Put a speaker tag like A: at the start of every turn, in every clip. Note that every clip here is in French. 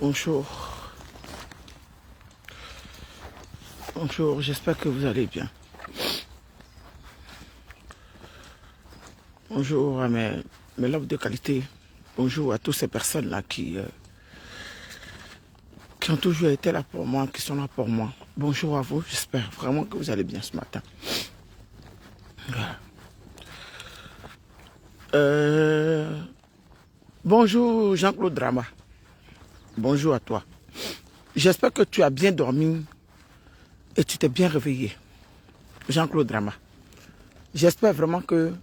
A: Bonjour. Bonjour, j'espère que vous allez bien. Bonjour à mes lobes de qualité. Bonjour à toutes ces personnes-là qui ont toujours été là pour moi, qui sont là pour moi. Bonjour à vous, j'espère vraiment que vous allez bien ce matin. Bonjour Jean-Claude Drama. Bonjour à toi. J'espère que tu as bien dormi et tu t'es bien réveillé. Jean-Claude Drama. J'espère vraiment que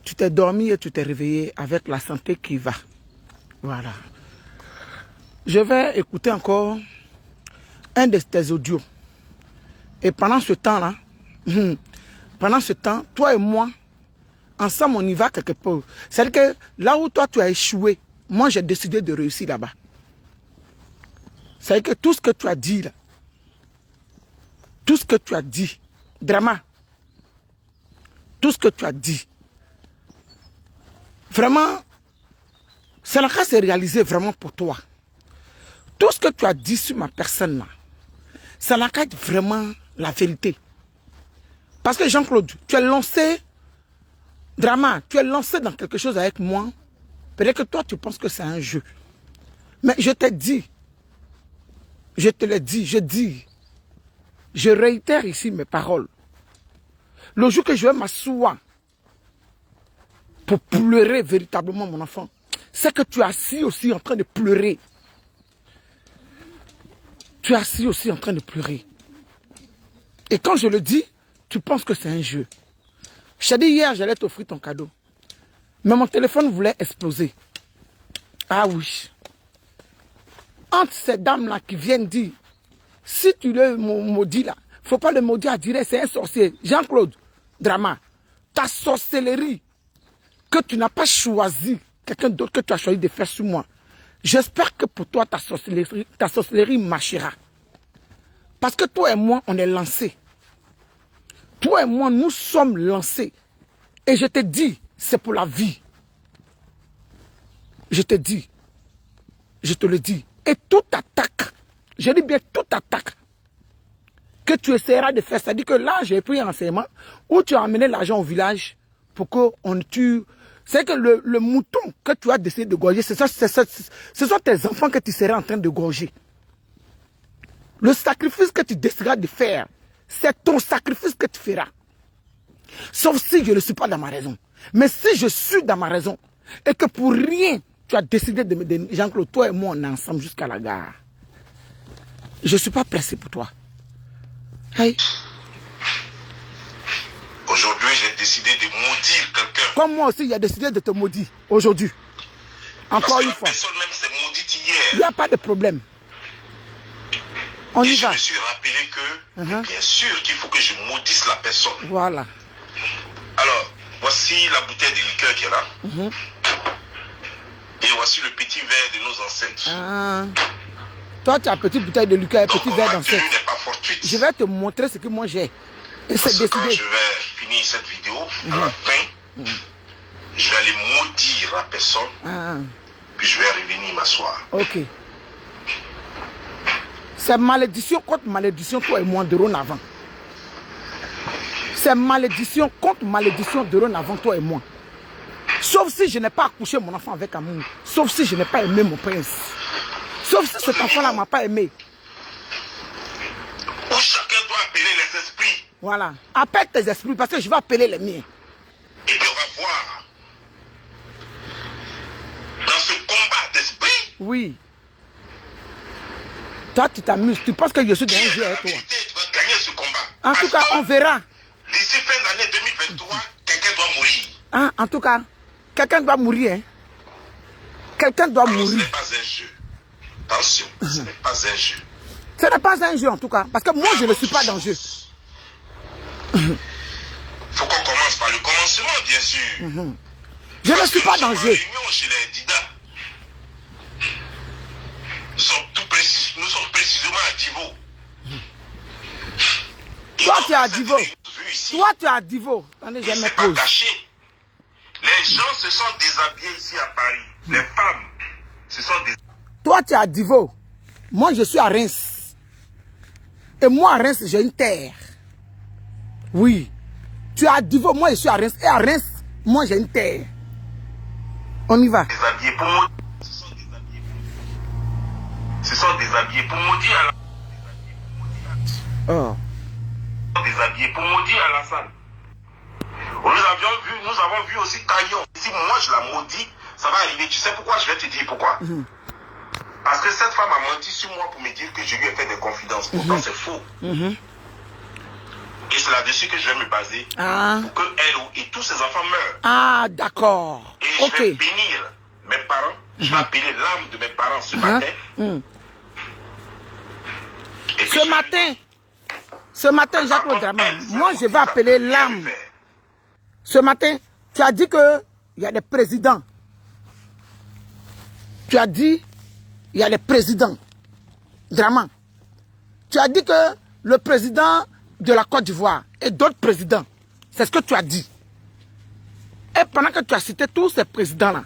A: tu t'es dormi et tu t'es réveillé avec la santé qui va. Voilà. Je vais écouter encore un de tes audios. Et pendant ce temps-là, toi et moi, ensemble, on y va quelque part. C'est-à-dire que là où toi, tu as échoué, moi, j'ai décidé de réussir là-bas. C'est-à-dire que tout ce que tu as dit, là, tout ce que tu as dit, Drama, tout ce que tu as dit, vraiment, cela s'est réalisé vraiment pour toi. Tout ce que tu as dit sur ma personne, là, ça n'a qu'à être vraiment la vérité. Parce que Jean-Claude, tu es lancé, Drama, tu es lancé dans quelque chose avec moi. Peut-être que toi, tu penses que c'est un jeu. Mais je t'ai dit, je te l'ai dit, je réitère ici mes paroles. Le jour que je vais m'asseoir pour pleurer véritablement, mon enfant, c'est que tu es assis aussi en train de pleurer. Tu es assis aussi en train de pleurer. Et quand je le dis, tu penses que c'est un jeu. Je t'ai dit hier, j'allais t'offrir ton cadeau. Mais mon téléphone voulait exploser. Ah oui. Entre ces dames-là qui viennent dire, si tu le maudis là, il ne faut pas le maudire à dire, c'est un sorcier. Jean-Claude Drama, ta sorcellerie, que tu n'as pas choisi, quelqu'un d'autre que tu as choisi de faire sur moi. J'espère que pour toi, ta sorcellerie marchera. Parce que toi et moi, on est lancés. Toi et moi, nous sommes lancés. Et je te dis, c'est pour la vie. Je te dis, je te le dis. Et toute attaque, je dis bien toute attaque, que tu essaieras de faire, c'est-à-dire que là, j'ai pris un enseignement où tu as amené l'argent au village pour qu'on tue. C'est que le mouton que tu as décidé de gorger, ce sont tes enfants que tu seras en train de gorger. Le sacrifice que tu décideras de faire, c'est ton sacrifice que tu feras. Sauf si je ne suis pas dans ma raison. Mais si je suis dans ma raison, et que pour rien, tu as décidé de me donner, Jean-Claude, toi et moi, on est ensemble jusqu'à la gare. Je ne suis pas pressé pour toi. Hey.
B: Aujourd'hui, j'ai décidé de maudire quelqu'un.
A: Comme moi aussi, j'ai décidé de te maudire aujourd'hui. Encore une fois.
B: La personne même s'est maudite hier.
A: Il n'y a pas de problème. On y va.
B: Je me suis rappelé que, bien sûr qu'il faut que je maudisse la personne.
A: Voilà.
B: Alors, voici la bouteille de liqueur qui est là. Et voici le petit verre de nos ancêtres.
A: Toi, tu as petite bouteille de liqueur et petit verre d'ancêtre.
B: n'est pas fortuite.
A: Je vais te montrer ce que moi j'ai. Et c'est décidé.
B: Quand je vais finir cette vidéo, à la fin, je vais aller maudire la personne. Puis je vais revenir m'asseoir.
A: Ok. C'est malédiction contre malédiction, toi et moi, de Ron-Avant. C'est malédiction contre malédiction de Ron-Avant, toi et moi. Sauf si je n'ai pas accouché mon enfant avec amour. Sauf si je n'ai pas aimé mon prince. Sauf si cet enfant-là ne m'a pas aimé.
B: Où chacun doit appeler les esprits.
A: Voilà. Appelle tes esprits parce que je vais appeler les miens.
B: Et puis on va voir. Dans ce combat d'esprit.
A: Oui. Toi, tu t'amuses. Tu penses que je suis dans un jeu avec toi.
B: Tu vas gagner ce combat.
A: En tout cas, on verra.
B: D'ici fin d'année 2023, quelqu'un doit mourir.
A: En tout cas, quelqu'un doit mourir. Hein. Quelqu'un doit mourir.
B: Ce n'est pas un jeu. Attention, ce n'est pas un jeu.
A: Ce n'est pas un jeu en tout cas. Parce que moi, je ne suis pas dans le jeu.
B: Il faut qu'on commence par le commencement, bien sûr.
A: Je ne suis pas dans le jeu.
B: Chez les Dida. Nous sommes précisément à Divo.
A: Toi, tu es à Divo. Toi, tu es à Divo. Attendez, je me pose.
B: Les gens se sont déshabillés ici à Paris. Les femmes se sont déshabillées.
A: Toi, tu es à Divo. Moi, je suis à Reims. Et moi, à Reims, j'ai une terre. Oui. Tu es à Divo, moi, je suis à Reims. Et à Reims, moi, j'ai une terre. On y va.
B: Déshabillés pour moi. Ce sont déshabillés pour maudire à la...
A: Oh.
B: Déshabillés pour maudire à la salle. Nous avons vu aussi Caillon. Si moi je la maudis, ça va arriver. Tu sais pourquoi? Je vais te dire pourquoi. Parce que cette femme a menti sur moi pour me dire que je lui ai fait des confidences. Pourtant, c'est faux. Et c'est là-dessus que je vais me baser. Pour que elle et tous ses enfants meurent.
A: Ah, d'accord.
B: Et je vais bénir mes parents. Je vais appeler l'âme de mes parents ce matin. Et
A: ce matin, Jacques Draman, moi je vais appeler l'âme. Ce matin, tu as dit qu'il y a des présidents. Tu as dit il y a des présidents. Draman. Tu as dit que le président de la Côte d'Ivoire et d'autres présidents, c'est ce que tu as dit. Et pendant que tu as cité tous ces présidents-là,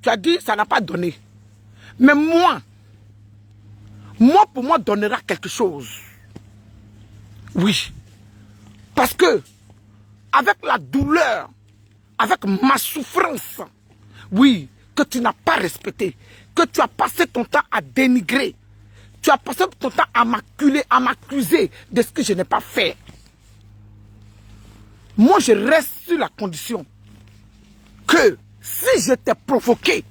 A: tu as dit ça n'a pas donné. Mais moi, pour moi, donnera quelque chose. Oui. Parce que, avec la douleur, avec ma souffrance, oui, que tu n'as pas respecté, que tu as passé ton temps à dénigrer, tu as passé ton temps à m'accuser, à m'accuser de ce que je n'ai pas fait. Moi, je reste sur la condition que si je t'ai provoqué,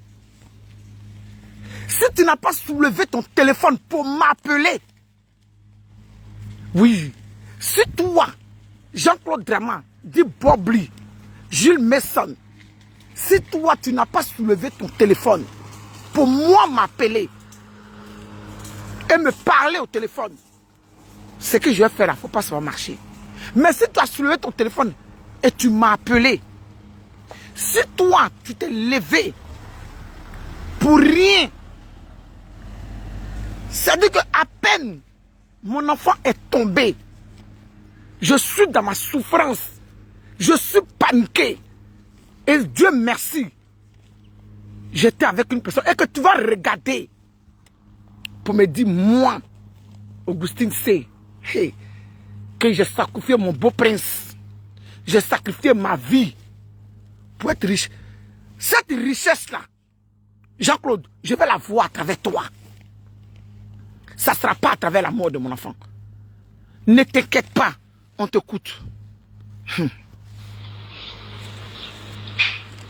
A: si tu n'as pas soulevé ton téléphone pour m'appeler, oui, si toi, Jean-Claude Draman, dit Bobli, Jules Messon, si toi tu n'as pas soulevé ton téléphone pour moi m'appeler et me parler au téléphone, ce que je vais faire là, faut pas, ça va marcher. Mais si tu as soulevé ton téléphone et tu m'as appelé, si toi tu t'es levé pour rien, c'est-à-dire que à peine mon enfant est tombé, je suis dans ma souffrance, je suis paniqué. Et Dieu merci, j'étais avec une personne et que tu vas regarder pour me dire, moi, Augustine C, hey, que j'ai sacrifié mon beau prince, j'ai sacrifié ma vie pour être riche. Cette richesse-là, Jean-Claude, je vais la voir à travers toi. Ça ne sera pas à travers la mort de mon enfant. Ne t'inquiète pas, on t'écoute.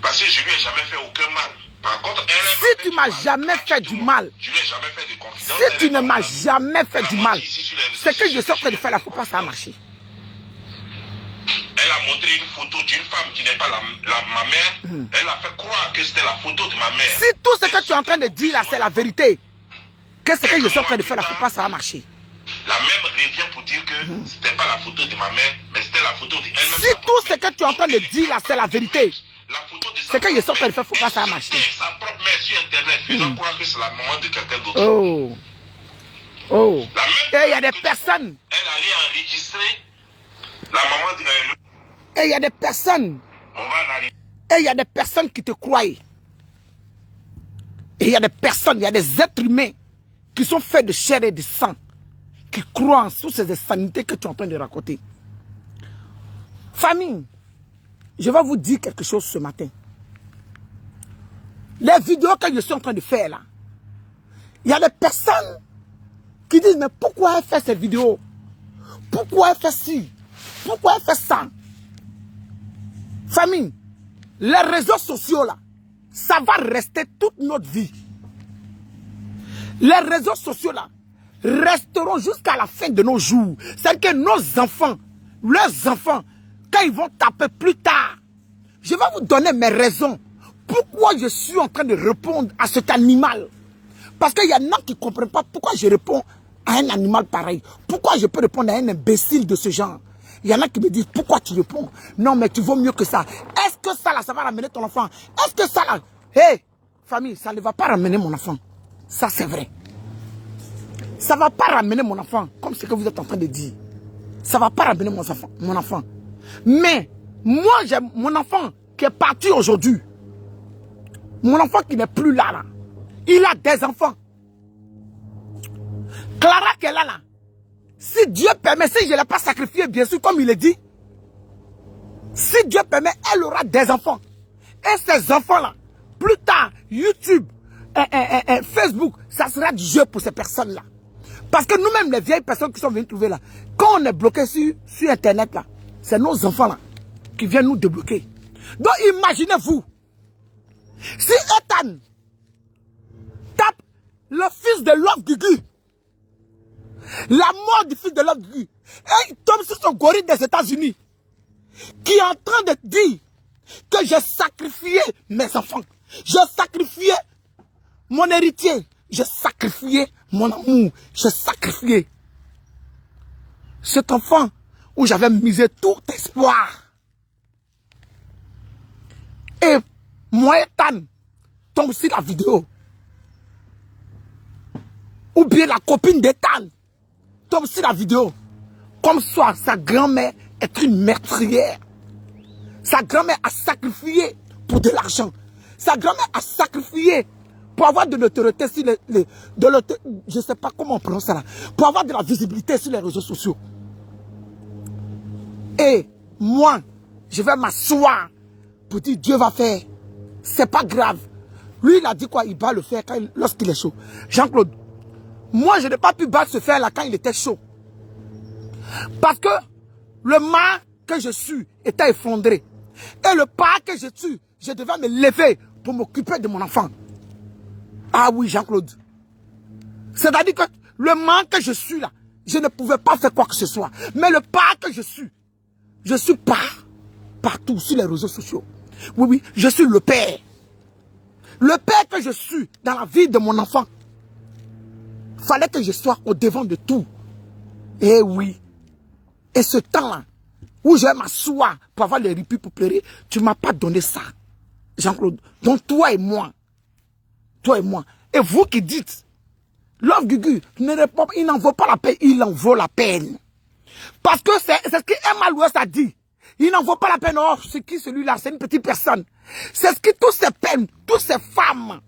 B: Parce que je lui ai jamais fait aucun mal. Par contre,
A: si tu m'as jamais fait du mal,
B: je lui ai jamais fait de confidence.
A: Si tu ne m'as jamais fait du mal, c'est que je sais que de faire la faut pas, ça a marché.
B: Elle a montré une photo d'une femme qui n'est pas ma mère. Elle a fait croire que c'était la photo de ma mère.
A: Si tout ce que tu es en train de dire là, c'est la vérité, qu'est-ce que je suis en train de faire la faut pas, ça a marché.
B: La même revient pour dire que c'était pas la photo de ma mère, mais c'était la photo de elle-même.
A: Si tout ce que tu es en train de dire là, c'est la vérité, c'est que je suis en train de faire faut pas, ça a marché.
B: Sa propre mère sur internet, faisant croire que c'est la maman de quelqu'un d'autre.
A: Oh. Oh. Et il y a des personnes.
B: Elle allait enregistrer la maman de
A: Et il y a des personnes. Et il y a des personnes qui te croient. Et il y a des personnes, il y a des êtres humains qui sont faits de chair et de sang, qui croient en toutes ces insanités que tu es en train de raconter. Famille, je vais vous dire quelque chose ce matin. Les vidéos que je suis en train de faire là, il y a des personnes qui disent, mais pourquoi elle fait ces vidéos? Pourquoi elle fait ci? Pourquoi elle fait ça? Famille, les réseaux sociaux là, ça va rester toute notre vie. Les réseaux sociaux là resteront jusqu'à la fin de nos jours. C'est-à-dire que nos enfants, leurs enfants, quand ils vont taper plus tard, je vais vous donner mes raisons. Pourquoi je suis en train de répondre à cet animal? Parce qu'il y en a qui ne comprennent pas pourquoi je réponds à un animal pareil. Pourquoi je peux répondre à un imbécile de ce genre? Il y en a qui me disent, pourquoi tu réponds? Non, mais tu vaux mieux que ça. Est-ce que ça là, ça va ramener ton enfant? Est-ce que ça là, hé, famille, ça ne va pas ramener mon enfant. Ça, c'est vrai. Ça ne va pas ramener mon enfant, comme ce que vous êtes en train de dire. Ça ne va pas ramener mon enfant. Mais, moi, j'ai mon enfant qui est parti aujourd'hui. Mon enfant qui n'est plus là, là. Il a des enfants. Clara qu'elle a là, si Dieu permet, si je ne l'ai pas sacrifié, bien sûr, comme il est dit, si Dieu permet, elle aura des enfants. Et ces enfants-là, plus tard, YouTube, Facebook, ça sera du jeu pour ces personnes-là. Parce que nous-mêmes, les vieilles personnes qui sont venues trouver là, quand on est bloqué sur Internet là, c'est nos enfants là qui viennent nous débloquer. Donc imaginez-vous, si Ethan tape le fils de Love Gugu, la mort du fils de Love Gugu, et il tombe sur son gorille des États-Unis, qui est en train de dire que j'ai sacrifié mes enfants, j'ai sacrifié mon héritier, j'ai sacrifié mon amour, j'ai sacrifié cet enfant où j'avais misé tout espoir. Et moi, Ethan, tombe sur la vidéo. Ou bien la copine d'Ethan tombe sur la vidéo. Comme soit sa grand-mère est une meurtrière. Sa grand-mère a sacrifié pour de l'argent. Sa grand-mère a sacrifié pour avoir de l'autorité sur je ne sais pas comment on prononce ça là. Pour avoir de la visibilité sur les réseaux sociaux. Et moi, je vais m'asseoir pour dire Dieu va faire. C'est pas grave. Lui, il a dit quoi? Il va le faire lorsqu'il est chaud. Jean-Claude, moi, je n'ai pas pu battre ce fer là quand il était chaud. Parce que le mât que je suis était effondré. Et le pas que je suis, je devais me lever pour m'occuper de mon enfant. Ah oui, Jean-Claude. C'est-à-dire que le mât que je suis là, je ne pouvais pas faire quoi que ce soit. Mais le pas que je suis partout sur les réseaux sociaux. Oui, oui, je suis le père. Le père que je suis dans la vie de mon enfant. Il fallait que je sois au devant de tout. Eh oui. Et ce temps-là, où je vais m'asseoir pour avoir les répits pour pleurer, tu ne m'as pas donné ça. Jean-Claude. Donc toi et moi. Et vous qui dites, Love Gugu, il n'en vaut pas la peine, il en vaut la peine. Parce que c'est ce que Emma Louès a dit. Il n'en vaut pas la peine. Oh, c'est qui celui-là? C'est une petite personne. C'est ce que toutes ces peines, toutes ces femmes,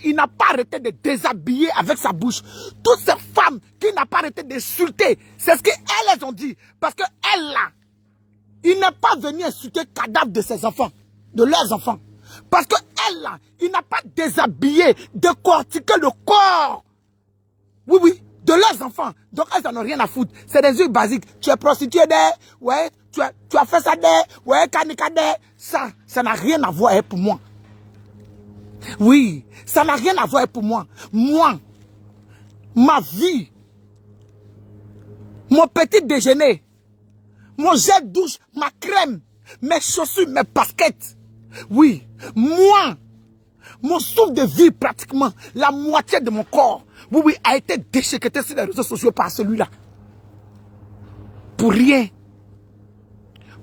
A: il n'a pas arrêté de déshabiller avec sa bouche. Toutes ces femmes qui n'a pas arrêté d'insulter. C'est ce qu'elles ont dit. Parce qu'elle là, il n'est pas venu insulter le cadavre de ses enfants, de leurs enfants. Parce qu'elle là, il n'a pas déshabillé, décortiqué le corps. Oui, oui, de leurs enfants. Donc elles n'en ont rien à foutre. C'est des yeux basiques. Tu es prostituée ouais, tu as fait ça ouais, kanikade. Ça n'a rien à voir pour moi. Oui, ça n'a rien à voir pour moi. Moi, ma vie, mon petit déjeuner, mon gel de douche, ma crème, mes chaussures, mes baskets. Oui, moi, mon souffle de vie pratiquement, la moitié de mon corps, oui, oui, a été déchiqueté sur les réseaux sociaux par celui-là. Pour rien.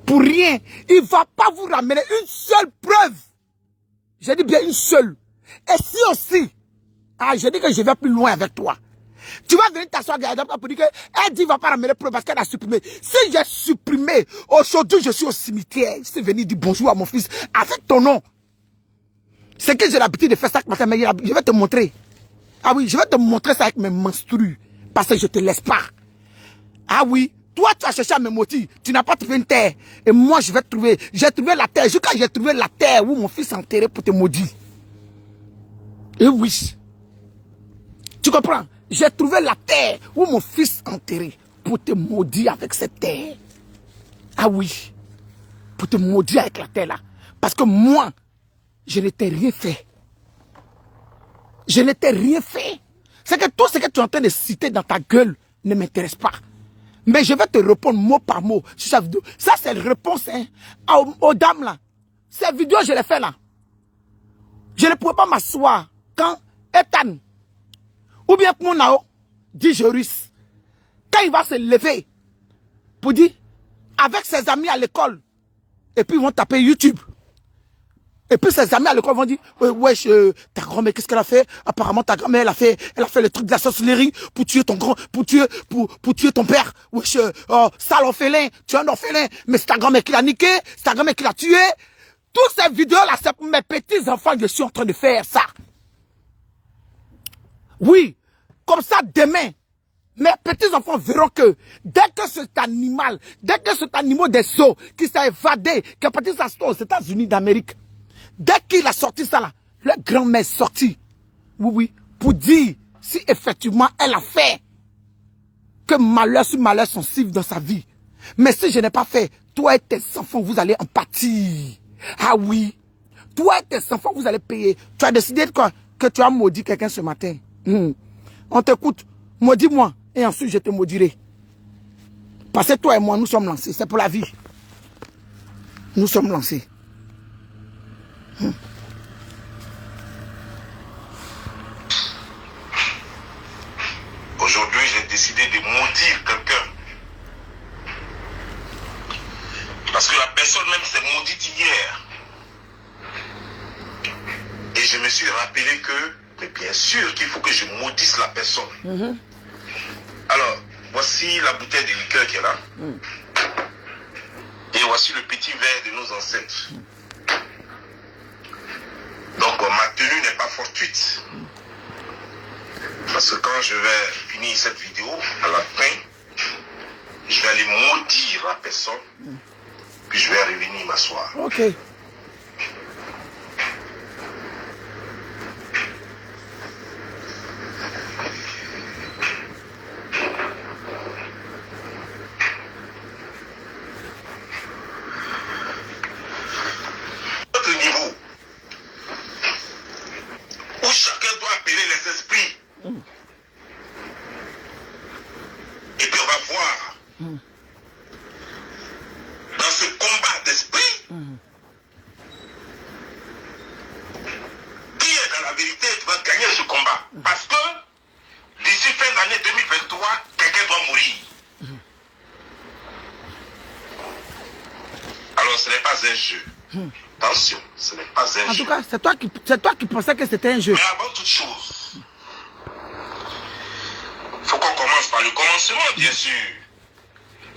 A: Pour rien. Il ne va pas vous ramener une seule preuve. J'ai dit bien une seule. Et si aussi, je dis que je vais plus loin avec toi. Tu vas venir t'asseoir pour dire qu'elle dit va pas ramener preuve parce qu'elle a supprimé. Si j'ai supprimé, aujourd'hui je suis au cimetière. Je suis venu dire bonjour à mon fils avec ton nom. C'est que j'ai l'habitude de faire ça, mais je vais te montrer. Ah oui, je vais te montrer ça avec mes menstrues. Parce que je ne te laisse pas. Ah oui, toi tu as cherché à me motiver. Tu n'as pas trouvé une terre. Et moi je vais trouver. J'ai trouvé la terre. Jusqu'à j'ai trouvé la terre où mon fils est enterré pour te maudire. Et oui. Tu comprends? J'ai trouvé la terre où mon fils est enterré pour te maudire avec cette terre. Ah oui. Pour te maudire avec la terre là. Parce que moi, je ne t'ai rien fait. Je ne t'ai rien fait. C'est que tout ce que tu es en train de citer dans ta gueule ne m'intéresse pas. Mais je vais te répondre mot par mot sur sa vidéo. Ça, c'est la réponse aux dames là. Cette vidéo, je l'ai fait là. Je ne pouvais pas m'asseoir quand Ethan ou bien Mounao dit Joris, quand il va se lever pour dire avec ses amis à l'école, et puis ils vont taper YouTube. Et puis ses amis à l'école vont dire wesh, ta grand-mère, qu'est-ce qu'elle a fait? Apparemment ta grand-mère elle a fait le truc de la sorcellerie pour tuer ton pour tuer ton père. Wesh, sale orphelin, tu es un orphelin, mais c'est ta grand-mère qui l'a niqué, c'est ta grand-mère qui l'a tué. Toutes ces vidéos là, c'est pour mes petits enfants que je suis en train de faire ça. Oui, comme ça demain, Mes petits-enfants verront que dès que cet animal des eaux qui s'est évadé, qui est parti s'asseoir aux États-Unis d'Amérique, dès qu'il a sorti ça là, le grand-mère est sorti. Oui, pour dire si effectivement elle a fait que malheur sur malheur sont suivis dans sa vie. Mais si je n'ai pas fait, toi et tes enfants, vous allez en pâtir. Ah oui, toi et tes enfants, vous allez payer. Tu as décidé que tu as maudit quelqu'un ce matin. On t'écoute, maudis-moi et ensuite je te maudirai. Parce que toi et moi, nous sommes lancés, c'est pour la vie. Nous sommes lancés.
B: Aujourd'hui, j'ai décidé de maudire quelqu'un. Parce que la personne même s'est maudite hier. Et je me suis rappelé que, mais bien sûr qu'il faut que je maudisse la personne. Alors, voici la bouteille de liqueur qui est là. Et voici le petit verre de nos ancêtres. Donc, ma tenue n'est pas fortuite. Parce que quand je vais finir cette vidéo, à la fin, je vais aller maudire la personne. Puis je vais revenir m'asseoir.
A: Ok.
B: Autre niveau où chacun doit appeler les esprits. Et puis on va voir dans ce combat d'esprit qui est dans la vérité qui va gagner ce combat. Parce que d'ici fin d'année 2023, quelqu'un doit mourir. Alors ce n'est pas un jeu. Attention, ce n'est pas un jeu.
A: En tout cas, c'est toi qui pensais que c'était un jeu.
B: Mais avant toute chose, il faut qu'on commence par le commencement, bien sûr.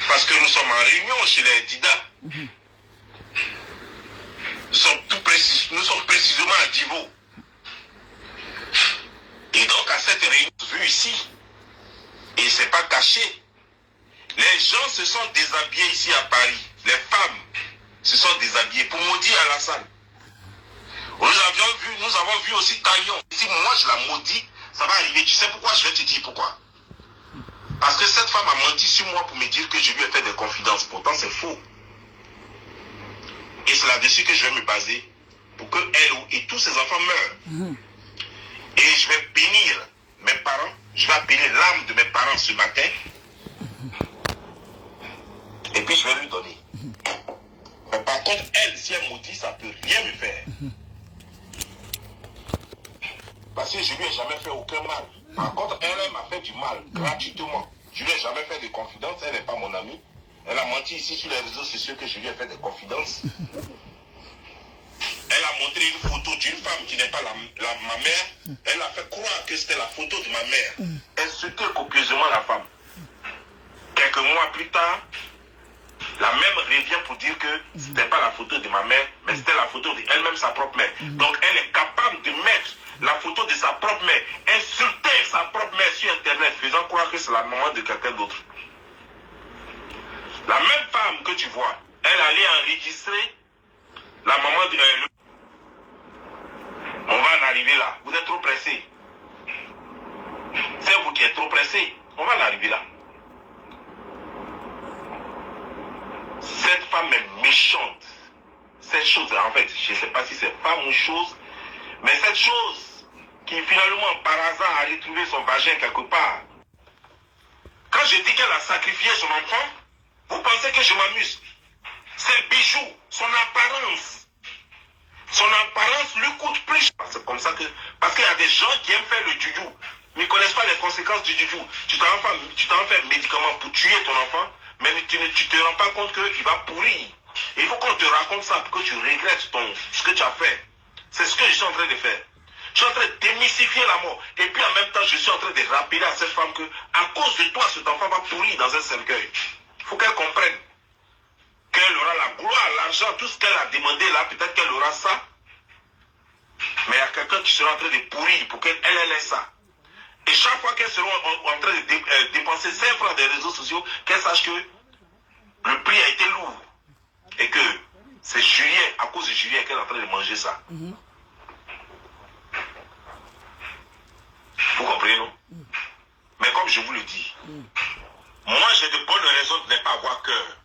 B: Parce que nous sommes en réunion chez les Dida. Nous sommes précisément à Divo. Et donc à cette réunion vue ici, et c'est pas caché, les gens se sont déshabillés ici à Paris. Les femmes se sont déshabillées pour maudire Alassane. Nous avons vu aussi Taillon. Si moi je la maudis, ça va arriver. Tu sais pourquoi? Je vais te dire pourquoi. Parce que cette femme a menti sur moi pour me dire que je lui ai fait des confidences. Pourtant c'est faux. Et c'est là-dessus que je vais me baser pour que elle et tous ses enfants meurent. Et je vais bénir mes parents. Je vais appeler l'âme de mes parents ce matin. Et puis je vais lui donner. Mais par contre, elle, si elle maudit, ça ne peut rien me faire. Parce que je ne lui ai jamais fait aucun mal. Par contre, elle m'a fait du mal, gratuitement. Je ne lui ai jamais fait de confidences, elle n'est pas mon amie. Elle a menti ici sur les réseaux sociaux que je lui ai fait des confidences. Elle a montré une photo d'une femme qui n'est pas ma mère. Elle a fait croire que c'était la photo de ma mère. Elle insultait copieusement la femme. Quelques mois plus tard, la même revient pour dire que ce n'était pas la photo de ma mère, mais c'était la photo d'elle-même, sa propre mère. Donc elle est capable de mettre la photo de sa propre mère, insulter sa propre mère sur Internet, faisant croire que c'est la maman de quelqu'un d'autre. La même femme que tu vois, elle allait enregistrer la maman de... On va en arriver là. Vous êtes trop pressé. C'est vous qui êtes trop pressé. On va en arriver là. Cette femme est méchante. Cette chose, en fait, je ne sais pas si c'est femme ou chose, mais cette chose qui finalement par hasard a retrouvé son vagin quelque part. Quand je dis qu'elle a sacrifié son enfant, vous pensez que je m'amuse. Ses bijoux, son apparence lui coûte plus. C'est comme ça que... Parce qu'il y a des gens qui aiment faire le juju, mais ne connaissent pas les conséquences du juju. Tu t'en fais un médicament pour tuer ton enfant, mais tu te rends pas compte qu'il va pourrir. Et il faut qu'on te raconte ça pour que tu regrettes ce que tu as fait. C'est ce que je suis en train de faire. Je suis en train de démystifier la mort. Et puis en même temps, je suis en train de rappeler à cette femme que, à cause de toi, cet enfant va pourrir dans un cercueil. Il faut qu'elle comprenne qu'elle aura la gloire, l'argent, tout ce qu'elle a demandé là, peut-être qu'elle aura ça. Mais il y a quelqu'un qui sera en train de pourrir pour qu'elle ait ça. Et chaque fois qu'elles seront en train de dépenser 5 francs des réseaux sociaux, qu'elles sachent que le prix a été lourd. Et que c'est Julien, à cause de Julien, qu'elle est en train de manger ça. Vous comprenez, non? Mais comme je vous le dis, moi j'ai de bonnes raisons de ne pas avoir cœur.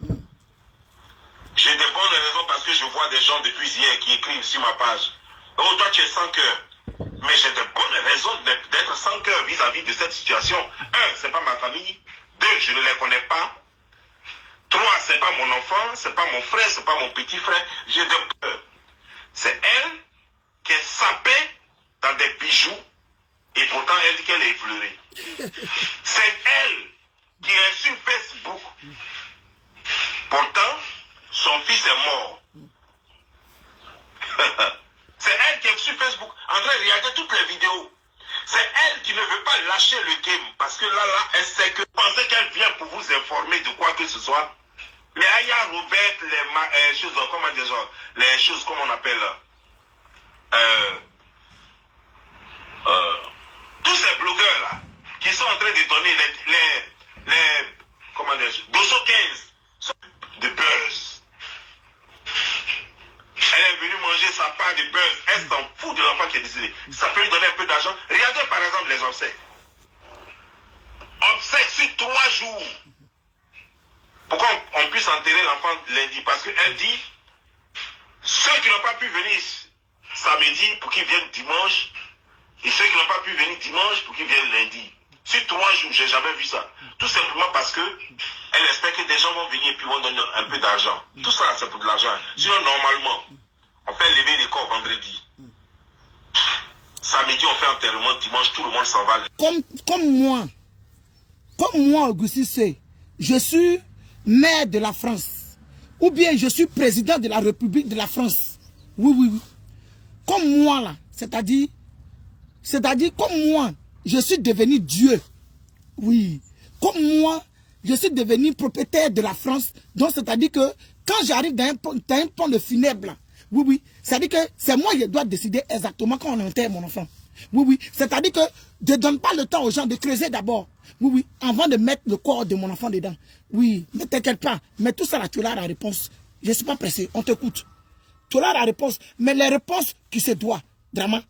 B: J'ai de bonnes raisons parce que je vois des gens depuis hier qui écrivent sur ma page. Oh, toi tu es sans cœur. Mais j'ai de bonnes raisons d'être sans cœur vis-à-vis de cette situation. 1, c'est pas ma famille. 2, je ne les connais pas. 3, c'est pas mon enfant, c'est pas mon frère, c'est pas mon petit frère. J'ai de peur. C'est elle qui est sapée dans des bijoux et pourtant elle dit qu'elle est effleurée. C'est elle qui est sur Facebook. Pourtant, son fils est mort. C'est elle qui est sur Facebook en train de regarder toutes les vidéos. C'est elle qui ne veut pas lâcher le game parce que là, elle sait que pensez qu'elle vient pour vous informer de quoi que ce soit. Les Aya Robert, les choses, comment dire, les choses, comme on appelle, tous ces blogueurs là, qui sont en train de donner les comment dire, 215 de buzz. Elle est venue manger sa part de buzz. Elle s'en fout de l'enfant qui est décédé. Ça peut lui donner un peu d'argent. Regardez par exemple les obsèques. Obsèques sur 3 jours. Pourquoi on puisse enterrer l'enfant lundi? Parce qu'elle dit, ceux qui n'ont pas pu venir samedi pour qu'ils viennent dimanche, et ceux qui n'ont pas pu venir dimanche pour qu'ils viennent lundi. Sur 3 jours, j'ai jamais vu ça. Tout simplement parce que elle espère que des gens vont venir et puis vont donner un peu d'argent. Tout ça, c'est pour de l'argent. Sinon, normalement, on fait lever les corps vendredi. Samedi, on fait enterrement. Dimanche, tout le monde s'en va.
A: Comme moi, Augustin C, je suis maire de la France. Ou bien je suis président de la République de la France. Oui, oui, oui. Comme moi, là. C'est-à-dire, comme moi, je suis devenu Dieu. Oui. Comme moi, je suis devenu propriétaire de la France. Donc, c'est-à-dire que quand j'arrive dans un pont de funèbre, là, oui, oui, c'est-à-dire que c'est moi qui dois décider exactement quand on enterre mon enfant. Oui, oui. C'est-à-dire que je ne donne pas le temps aux gens de creuser d'abord. Oui, oui. Avant de mettre le corps de mon enfant dedans. Oui, ne t'inquiète pas. Mais tout ça, là, tu as la réponse. Je ne suis pas pressé. On t'écoute. Tu as la réponse. Mais les réponses qui se doivent. Drama.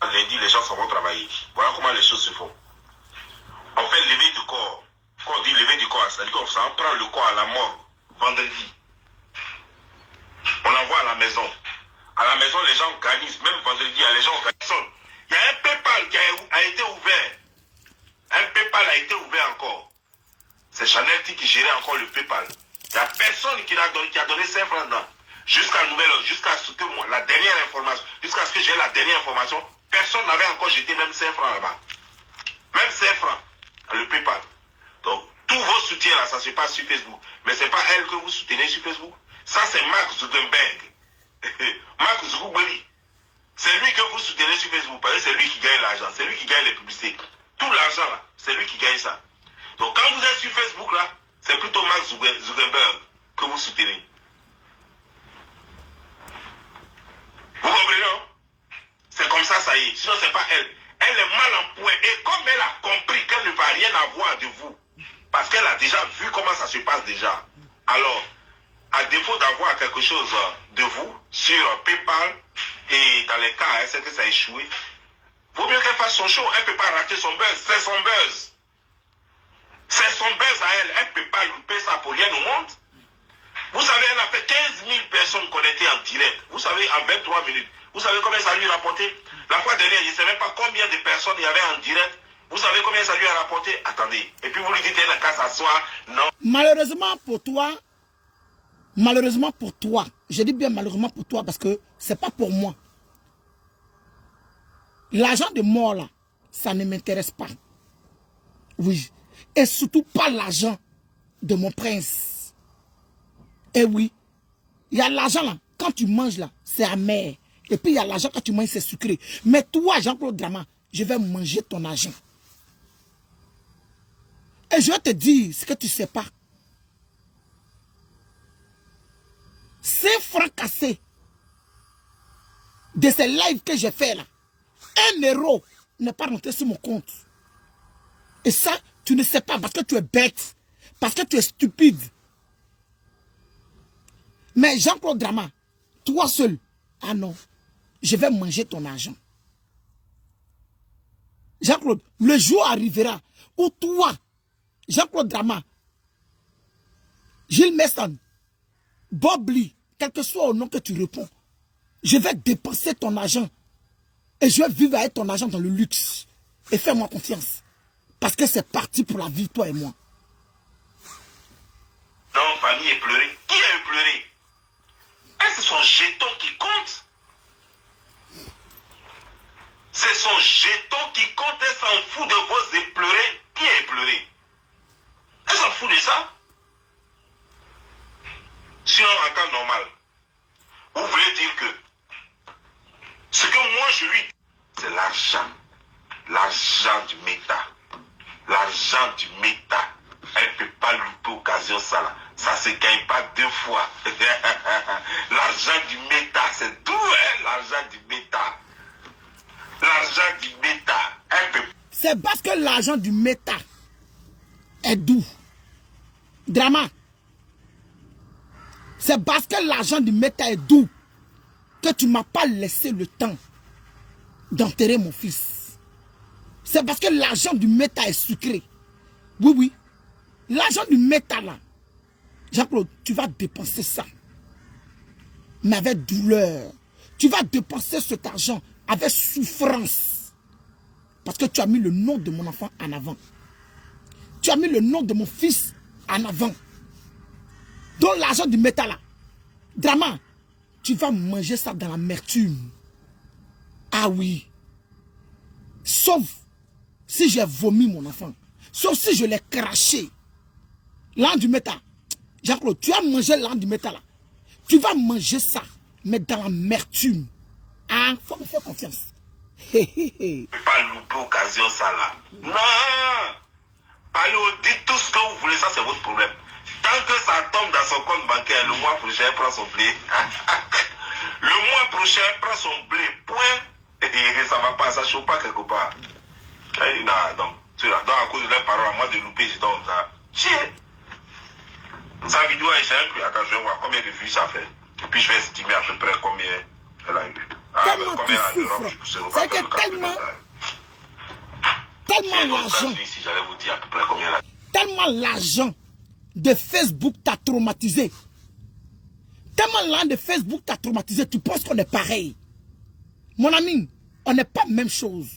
B: Lundi, les gens s'en vont travailler. Voilà comment les choses se font. On fait lever du corps. Quand on dit lever du corps, c'est-à-dire qu'on prend le corps à la mort vendredi. On l'envoie à la maison. À la maison, les gens organisent. Même vendredi, les gens organisent. Il y a un PayPal qui a été ouvert. Un PayPal a été ouvert encore. C'est Chanel qui gérait encore le PayPal. Il n'y a personne qui a donné 5 francs dedans. Jusqu'à ce que moi, la dernière information, jusqu'à ce que j'ai la dernière information, personne n'avait encore jeté même 5 francs là-bas. Même 5 francs, le PayPal. Donc, tous vos soutiens là, ça se passe sur Facebook. Mais ce n'est pas elle que vous soutenez sur Facebook. Ça, c'est Mark Zuckerberg. Mark Zuckerberg. C'est lui que vous soutenez sur Facebook. Parce que c'est lui qui gagne l'argent. C'est lui qui gagne les publicités. Tout l'argent là, c'est lui qui gagne ça. Donc, quand vous êtes sur Facebook là, c'est plutôt Mark Zuckerberg que vous soutenez. Vous comprenez, non? C'est comme ça, ça y est. Sinon, c'est pas elle. Elle est mal en point. Et comme elle a compris qu'elle ne va rien avoir de vous, parce qu'elle a déjà vu comment ça se passe déjà, alors, à défaut d'avoir quelque chose de vous sur PayPal, et dans les cas, c'est que ça a échoué, vaut mieux qu'elle fasse son show. Elle ne peut pas rater son buzz. C'est son buzz. C'est son buzz à elle. Elle ne peut pas louper ça pour rien au monde. Vous savez, elle a fait 15 000 personnes connectées en direct. Vous savez, en 23 minutes. Vous savez combien ça lui a rapporté? La fois dernière, je ne sais même pas combien de personnes il y avait en direct. Vous savez combien ça lui a rapporté? Attendez. Et puis vous lui dites, elle n'a qu'à s'asseoir. Non.
A: Malheureusement pour toi, je dis bien malheureusement pour toi parce que c'est pas pour moi. L'argent de mort là, ça ne m'intéresse pas. Oui. Et surtout pas l'argent de mon prince. Et oui. Il y a l'argent là, quand tu manges là, c'est amer. Et puis il y a l'argent quand tu manges, c'est sucré. Mais toi, Jean-Claude Drama, je vais manger ton argent. Et je vais te dire ce que tu ne sais pas. 5 francs cassés de ces lives que j'ai fait là, 1 euro n'est pas rentré sur mon compte. Et ça, tu ne sais pas parce que tu es bête. Parce que tu es stupide. Mais Jean-Claude Drama, toi seul, ah non, je vais manger ton argent. Jean-Claude, le jour arrivera où toi, Jean-Claude Drama, Gilles Messon, Bob Lee, quel que soit au nom que tu réponds, je vais dépenser ton argent et je vais vivre avec ton argent dans le luxe. Et fais-moi confiance. Parce que c'est parti pour la vie, toi et moi.
B: Dans famille et pleurer. Qui a eu pleuré? Est-ce que c'est son jeton qui compte? C'est son jeton qui compte. Elle s'en fout de vos épleurer. Qui a éploré? Elle s'en fout de ça? Sinon, en cas normal, vous voulez dire que ce que moi je lui dis, c'est l'argent. L'argent du méta. L'argent du méta. Elle ne peut pas louper l'occasion, ça là. Ça ne se gagne pas deux fois. L'argent du méta, c'est tout, hein, l'argent du méta. L'argent du méta. Elle peut...
A: C'est parce que l'argent du méta est doux. Drama. C'est parce que l'argent du méta est doux que tu ne m'as pas laissé le temps d'enterrer mon fils. C'est parce que l'argent du méta est sucré. Oui, oui. L'argent du méta là, Jean-Claude, tu vas dépenser ça. Mais avec douleur. Tu vas dépenser cet argent avec souffrance. Parce que tu as mis le nom de mon enfant en avant. Tu as mis le nom de mon fils en avant. Donc l'argent du méta là, Drama, tu vas manger ça dans l'amertume. Ah oui. Sauf si j'ai vomi mon enfant. Sauf si je l'ai craché. L'argent du méta. Jean-Claude, tu as mangé l'argent du méta là. Tu vas manger ça, mais dans l'amertume. Ah, faut me faire confiance.
B: Ne peux pas louper l'occasion, ça là. Non. Allez, dites tout ce que vous voulez, ça c'est votre problème. Tant que ça tombe dans son compte bancaire, le mois prochain, elle prend son blé. Le mois prochain, elle prend son blé. Point. Et ça va pas, ça chauffe pas quelque part. Non, donc, à cause de leurs paroles, moi de louper, je tombe ça. Chier. Sa vidéo est simple, attends, je vais voir combien de vues ça fait. Et puis je vais estimer à peu près combien elle a eu.
A: Tellement tu souffres. C'est que tellement l'argent.
B: Si j'allais vous dire à peu près combien elle a eu.
A: Tellement l'argent de Facebook t'a traumatisé. Tellement l'argent de Facebook t'a traumatisé, tu penses qu'on est pareil. Mon ami, on n'est pas même chose.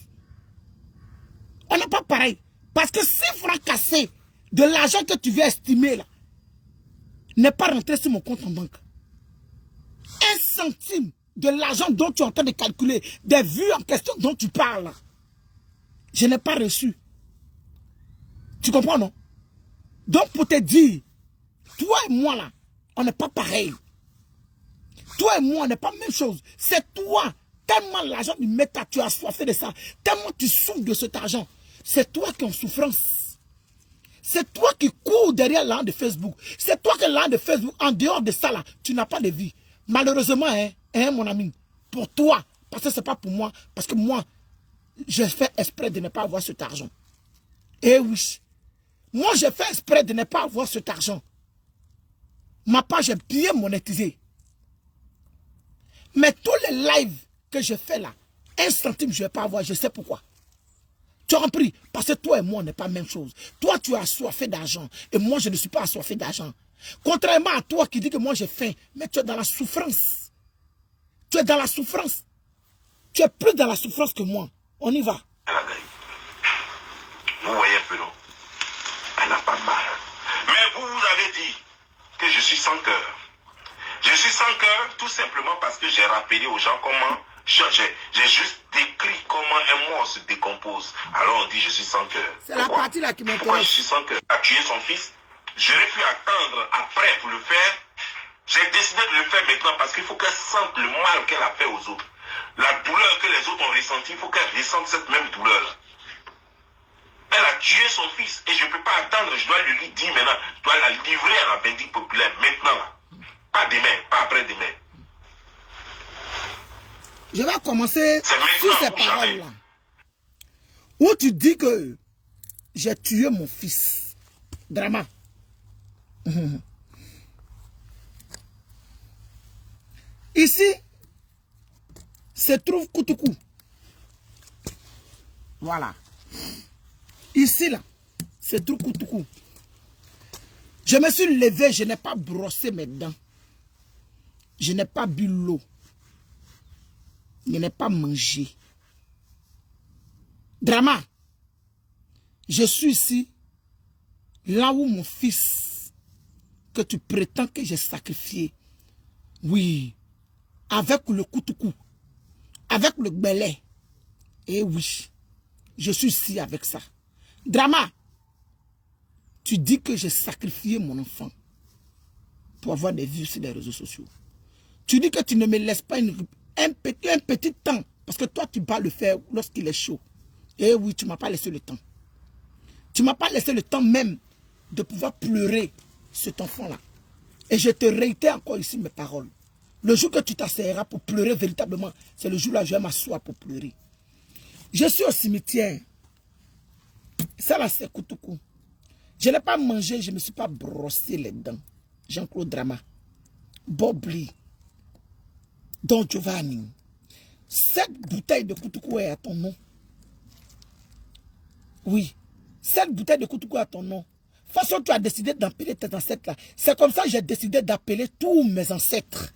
A: On n'est pas pareil. Parce que 6 francs cassés de l'argent que tu viens estimer là, n'est pas rentré sur mon compte en banque. 1 centime de l'argent dont tu es en train de calculer, des vues en question dont tu parles, je n'ai pas reçu. Tu comprends, non? Donc, pour te dire, toi et moi, là, on n'est pas pareil. Toi et moi, on n'est pas la même chose. C'est toi, tellement l'argent du méta, tu as assoiffé de ça, tellement tu souffres de cet argent. C'est toi qui es en souffrance. C'est toi qui cours derrière l'argent de Facebook. C'est toi qui es l'argent de Facebook. En dehors de ça, là, tu n'as pas de vie. Malheureusement, mon ami, pour toi, parce que ce n'est pas pour moi, parce que moi, je fais exprès de ne pas avoir cet argent. Eh oui. Moi, je fais exprès de ne pas avoir cet argent. Ma page est bien monétisée. Mais tous les lives que je fais là, 1 centime, je ne vais pas avoir. Je sais pourquoi. Tu as compris? Parce que toi et moi, on n'est pas la même chose. Toi, tu es assoiffé d'argent. Et moi, je ne suis pas assoiffé d'argent. Contrairement à toi qui dis que moi, j'ai faim. Mais tu es dans la souffrance. Tu es dans la souffrance. Tu es plus dans la souffrance que moi. On y va.
B: Elle a gagné. Vous voyez un peu, non? Elle n'a pas mal. Mais vous avez dit que je suis sans cœur. Je suis sans cœur tout simplement parce que j'ai rappelé aux gens comment... J'ai juste décrit comment un mort se décompose. Alors on dit je suis sans cœur.
A: C'est la partie là qui m'intéresse.
B: Pourquoi je suis sans cœur? A tué son fils. J'aurais pu attendre après pour le faire. J'ai décidé de le faire maintenant parce qu'il faut qu'elle sente le mal qu'elle a fait aux autres. La douleur que les autres ont ressentie, il faut qu'elle ressente cette même douleur. Elle a tué son fils et je ne peux pas attendre. Je dois lui dire maintenant. Je dois la livrer à la vindicte populaire maintenant. Pas demain, pas après-demain.
A: Je vais commencer sur ces paroles-là. Où tu dis que j'ai tué mon fils. Drama. Ici, se trouve Koutoukou. Voilà. Ici, là, se trouve Koutoukou. Je me suis levé, je n'ai pas brossé mes dents. Je n'ai pas bu l'eau. Je n'ai pas mangé. Drama. Je suis ici, là où mon fils, que tu prétends que j'ai sacrifié. Oui. Avec le Koutoukou. Avec le Gbélé. Et oui. Je suis ici avec ça. Drama. Tu dis que j'ai sacrifié mon enfant pour avoir des vues sur les réseaux sociaux. Tu dis que tu ne me laisses pas un petit temps. Parce que toi, tu vas le faire lorsqu'il est chaud. Et oui, tu ne m'as pas laissé le temps. Tu ne m'as pas laissé le temps même de pouvoir pleurer cet enfant-là. Et je te réitère encore ici mes paroles. Le jour que tu t'asseyeras pour pleurer véritablement, c'est le jour-là que je vais m'asseoir pour pleurer. Je suis au cimetière. Ça là, c'est Koutoukou. Je n'ai pas mangé, je ne me suis pas brossé les dents. Jean-Claude Drama. Bob Lee. Don Giovanni. Cette bouteille de Koutoukou est à ton nom. Oui. Cette bouteille de Koutoukou est à ton nom. De toute façon, tu as décidé d'appeler tes ancêtres là. C'est comme ça que j'ai décidé d'appeler tous mes ancêtres.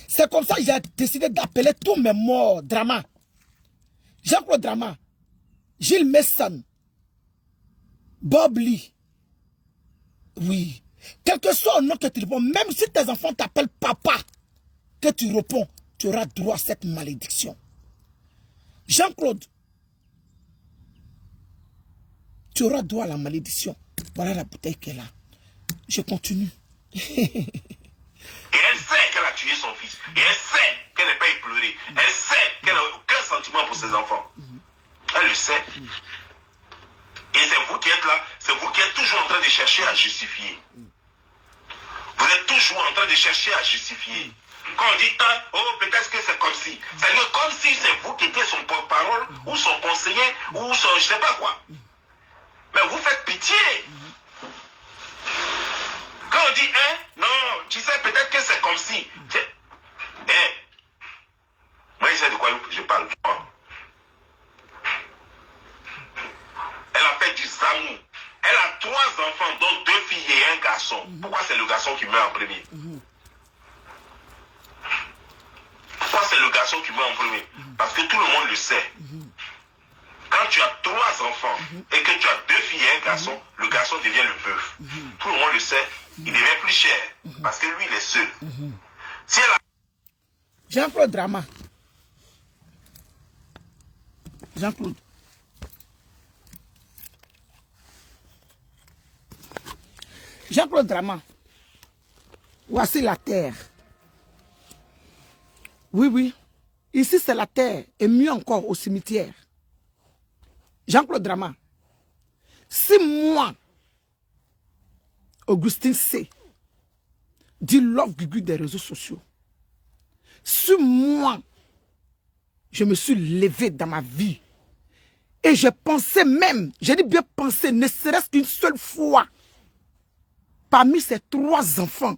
A: C'est comme ça que j'ai décidé d'appeler tous mes morts. Drama. Jean-Claude Drama. Gilles Messon. Bob Lee. Oui. Quel que soit le nom que tu réponds, même si tes enfants t'appellent papa, que tu réponds, tu auras droit à cette malédiction. Jean-Claude, tu auras droit à la malédiction. Voilà la bouteille qu'elle a. Je continue.
B: Et elle sait qu'elle a tué son fils. Et elle sait qu'elle n'est pas éplorée. Elle sait qu'elle n'a aucun sentiment pour ses enfants. Elle le sait. Et c'est vous qui êtes là. C'est vous qui êtes toujours en train de chercher à justifier. Vous êtes toujours en train de chercher à justifier. Quand on dit, oh, peut-être que c'est comme si. C'est-à-dire comme si c'est vous qui étiez son porte-parole, ou son conseiller, ou son je ne sais pas quoi. Mais vous faites pitié. Quand on dit, non, tu sais, peut-être que c'est comme si. Moi, je sais de quoi je parle. Elle a fait du zamou. Elle a 3 enfants, dont 2 filles et un garçon. Pourquoi c'est le garçon qui meurt en premier? Pourquoi c'est le garçon qui meurt en premier? Parce que tout le monde le sait. Quand tu as 3 enfants et que tu as 2 filles et un garçon, le garçon devient le bœuf. Tout le monde le sait. Il devient plus cher. Parce que lui, il est seul. Si elle a...
A: Jean-Claude Drama. Jean-Claude. Jean-Claude Drama. Voici la terre. Oui, oui. Ici, c'est la terre. Et mieux encore, au cimetière. Jean-Claude Drama. Si moi, Augustine C, dit Love Gugu des réseaux sociaux, si moi, je me suis levé dans ma vie, et je pensais même, j'ai dit bien penser, ne serait-ce qu'une seule fois, parmi ces 3 enfants,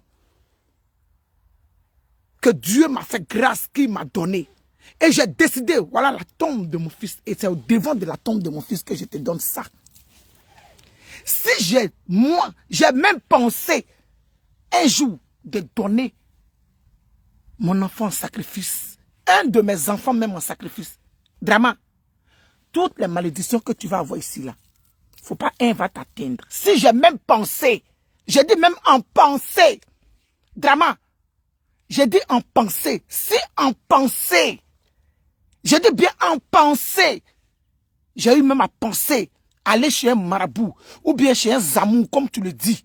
A: que Dieu m'a fait grâce, qu'il m'a donné. Et j'ai décidé, voilà la tombe de mon fils. Et c'est au devant de la tombe de mon fils que je te donne ça. Si moi, j'ai même pensé un jour de donner mon enfant en sacrifice. Un de mes enfants même en sacrifice. Drama, toutes les malédictions que tu vas avoir ici, là, faut pas un va t'atteindre. Si j'ai même pensé, j'ai dit même en pensée, Drama, j'ai dit en pensée, si en pensée, j'ai dit bien en pensée, j'ai eu même à penser, aller chez un marabout, ou bien chez un zamou, comme tu le dis,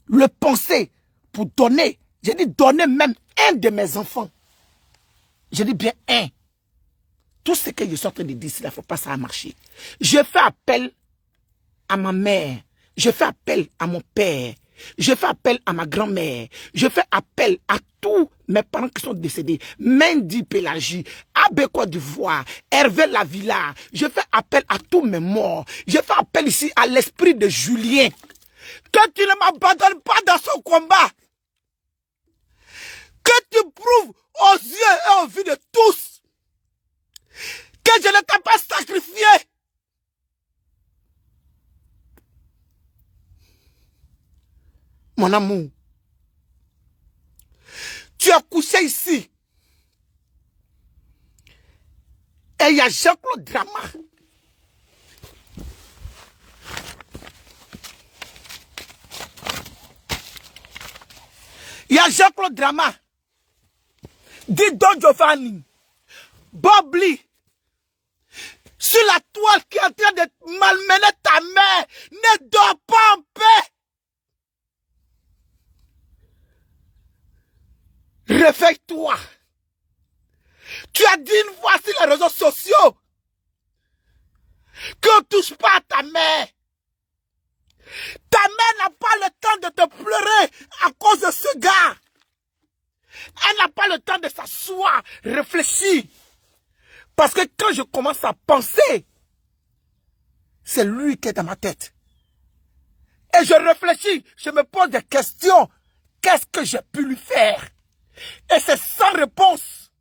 A: le penser pour donner, j'ai dit donner même un de mes enfants, j'ai dit bien un. Tout ce que je suis en train de dire, il ne faut pas ça marcher. Je fais appel à ma mère, je fais appel à mon père, Je fais appel à ma grand-mère. Je fais appel à tous mes parents qui sont décédés. Mendy Pélagie, Abbé Côte d'Ivoire, Hervé Lavilla. Je fais appel à tous mes morts. Je fais appel ici à l'esprit de Julien. Que tu ne m'abandonnes pas dans son combat. Que tu prouves aux yeux et aux vues de tous que je ne t'ai pas sacrifié. Mon amour, tu as couché ici. Et il y a Jean-Claude Drama. Il y a Jean-Claude Drama. Dido Giovanni. Bob Lee. Sur la toile qui est en train de malmener ta mère. Ne dors pas en paix. Réveille-toi. Tu as dit une fois sur les réseaux sociaux qu'on ne touche pas à ta mère. Ta mère n'a pas le temps de te pleurer à cause de ce gars. Elle n'a pas le temps de s'asseoir, réfléchir. Parce que quand je commence à penser, c'est lui qui est dans ma tête. Et je réfléchis, je me pose des questions. Qu'est-ce que j'ai pu lui faire? Et c'est sans réponse.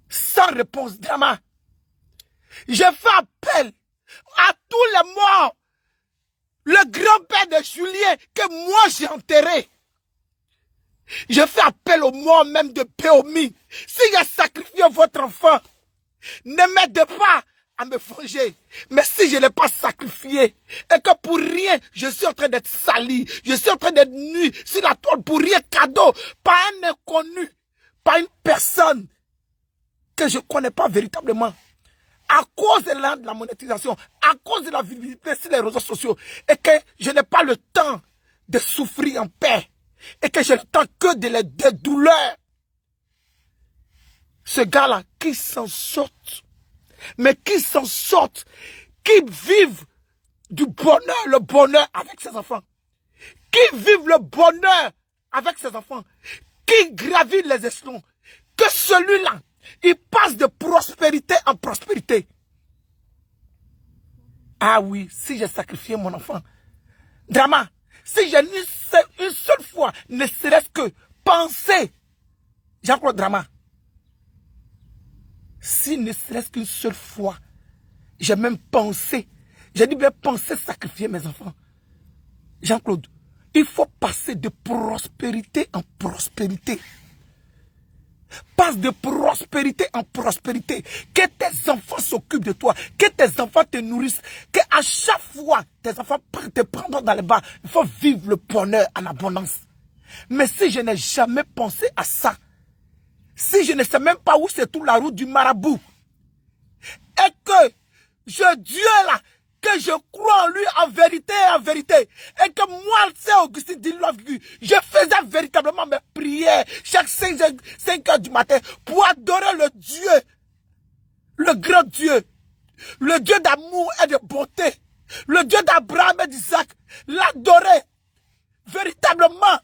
A: Sans réponse, Drama. Je fais appel à tous les morts. Le grand-père de Julien que moi j'ai enterré. Je fais appel aux morts même de Péomi. Si j'ai sacrifié votre enfant, ne m'aide pas à me venger. Mais si je ne l'ai pas sacrifié, et que pour rien, je suis en train d'être sali, je suis en train d'être nu sur la toile pour rien, cadeau, par un inconnu, par une personne que je ne connais pas véritablement, à cause de la monétisation, à cause de la visibilité sur les réseaux sociaux, et que je n'ai pas le temps de souffrir en paix, et que j'ai le temps que de douleurs. Ce gars-là, qui s'en sorte, mais qui s'en sortent, qui vivent du bonheur, le bonheur avec ses enfants, qui vivent le bonheur avec ses enfants, qui gravit les échelons, que celui-là, il passe de prospérité en prospérité. Ah oui, si j'ai sacrifié mon enfant, Drama, si j'ai une seule fois, ne serait-ce que penser, Jean-Claude Drama, si ne serait-ce qu'une seule fois, j'ai même pensé, j'ai dit bien penser sacrifier mes enfants. Jean-Claude, il faut passer de prospérité en prospérité. Passe de prospérité en prospérité. Que tes enfants s'occupent de toi. Que tes enfants te nourrissent. Que à chaque fois, tes enfants te prendront dans les bras. Il faut vivre le bonheur en abondance. Mais si je n'ai jamais pensé à ça, si je ne sais même pas où se trouve la route du marabout, et que Dieu là, que je crois en lui en vérité et en vérité, et que moi, c'est Augustin Dilovgu, je faisais véritablement mes prières chaque 5 heures du matin pour adorer le Dieu, le grand Dieu, le Dieu d'amour et de bonté, le Dieu d'Abraham et d'Isaac, l'adorer véritablement.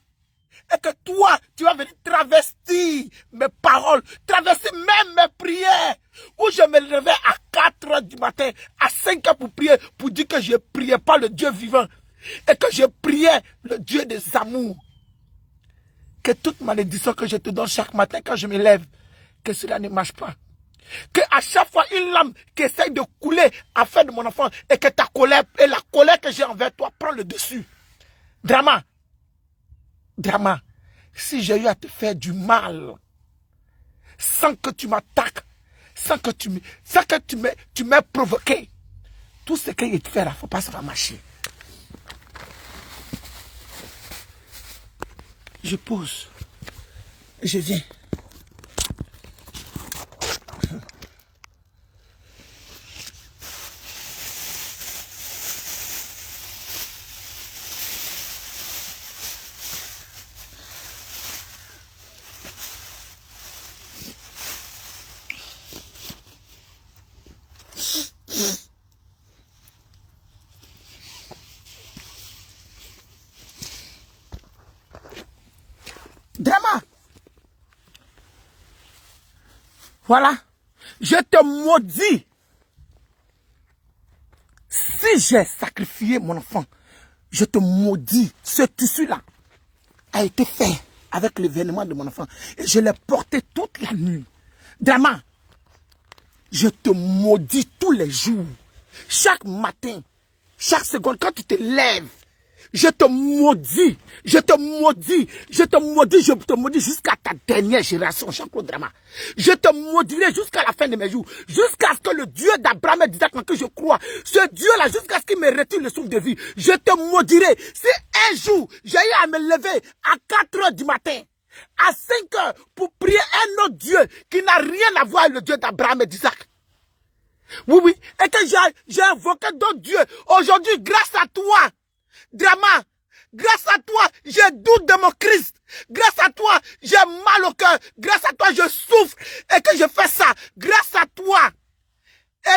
A: Et que toi, tu vas venir travestir mes paroles, travestir même mes prières. Où je me levais à 4 heures du matin, à 5 heures pour prier, pour dire que je ne priais pas le Dieu vivant. Et que je priais le Dieu des amours. Que toute malédiction que je te donne chaque matin quand je me lève, que cela ne marche pas. Que à chaque fois une lame qui essaye de couler à faire de mon enfant, et que ta colère et la colère que j'ai envers toi prend le dessus. Drama. Drama, si j'ai eu à te faire du mal, sans que tu m'attaques, sans que tu m'aies provoqué, tout ce qu'il te fait là, il ne faut pas se faire marcher. Je pose, je viens. Voilà. Je te maudis. Si j'ai sacrifié mon enfant, je te maudis. Ce tissu-là a été fait avec l'événement de mon enfant. Et je l'ai porté toute la nuit. Drama, je te maudis tous les jours. Chaque matin, chaque seconde, quand tu te lèves, je te maudis, je te maudis, je te maudis, je te maudis jusqu'à ta dernière génération, Jean-Claude Drama. Je te maudirai jusqu'à la fin de mes jours, jusqu'à ce que le Dieu d'Abraham et d'Isaac en que je crois, ce Dieu-là, jusqu'à ce qu'il me retire le souffle de vie, je te maudirai. Si un jour, j'ai eu à me lever à 4 heures du matin, à 5 heures, pour prier un autre Dieu qui n'a rien à voir avec le Dieu d'Abraham et d'Isaac. Oui, oui, et que j'ai invoqué d'autres dieux. Aujourd'hui, grâce à toi, Drama, grâce à toi, j'ai doute de mon Christ. Grâce à toi, j'ai mal au cœur. Grâce à toi, je souffre et que je fais ça. Grâce à toi.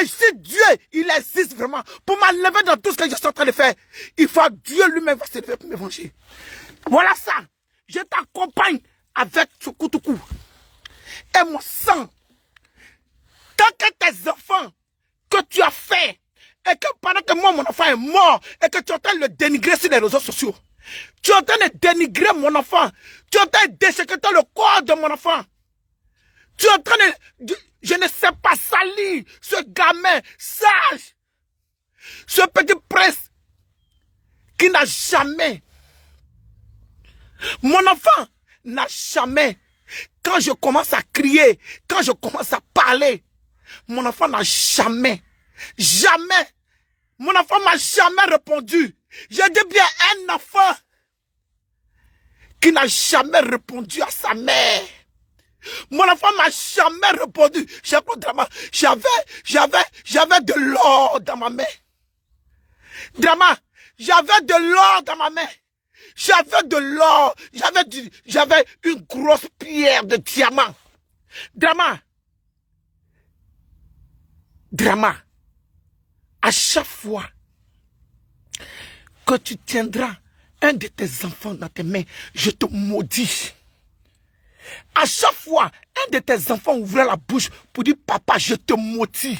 A: Et si Dieu, il existe vraiment pour m'enlever dans tout ce que je suis en train de faire, il faut Dieu lui-même va se lever pour me venger. Voilà ça. Je t'accompagne avec ce coup-de-coup. Et mon sang. Tant que tes enfants que tu as fait, et que pendant que moi, mon enfant est mort, et que tu es en train de le dénigrer sur les réseaux sociaux, tu es en train de dénigrer mon enfant, tu es en train de déchiqueter le corps de mon enfant, tu es en train de, je ne sais pas, salir ce gamin sage, ce petit prince qui n'a jamais, mon enfant n'a jamais, quand je commence à crier, quand je commence à parler, mon enfant n'a jamais, mon enfant m'a jamais répondu. J'ai dit bien un enfant qui n'a jamais répondu à sa mère. Mon enfant m'a jamais répondu. J'avais de l'or dans ma main. Drama, j'avais de l'or dans ma main. J'avais de l'or. J'avais une grosse pierre de diamant. Drama, à chaque fois que tu tiendras un de tes enfants dans tes mains, je te maudis. À chaque fois, un de tes enfants ouvrira la bouche pour dire, papa, je te maudis.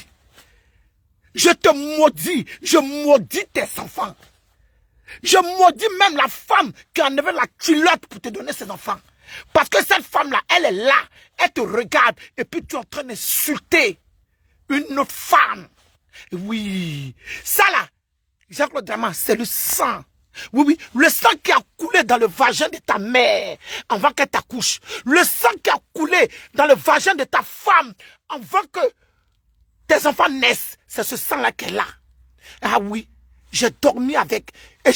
A: Je te maudis. Je maudis tes enfants. Je maudis même la femme qui a enlevé la culotte pour te donner ses enfants. Parce que cette femme-là, elle est là, elle te regarde et puis tu es en train d'insulter une autre femme. Oui, ça là, Jean-Claude Drama, c'est le sang. Oui, oui, le sang qui a coulé dans le vagin de ta mère avant qu'elle t'accouche. Le sang qui a coulé dans le vagin de ta femme avant que tes enfants naissent. C'est ce sang-là qu'elle a. Ah oui, j'ai dormi avec. Et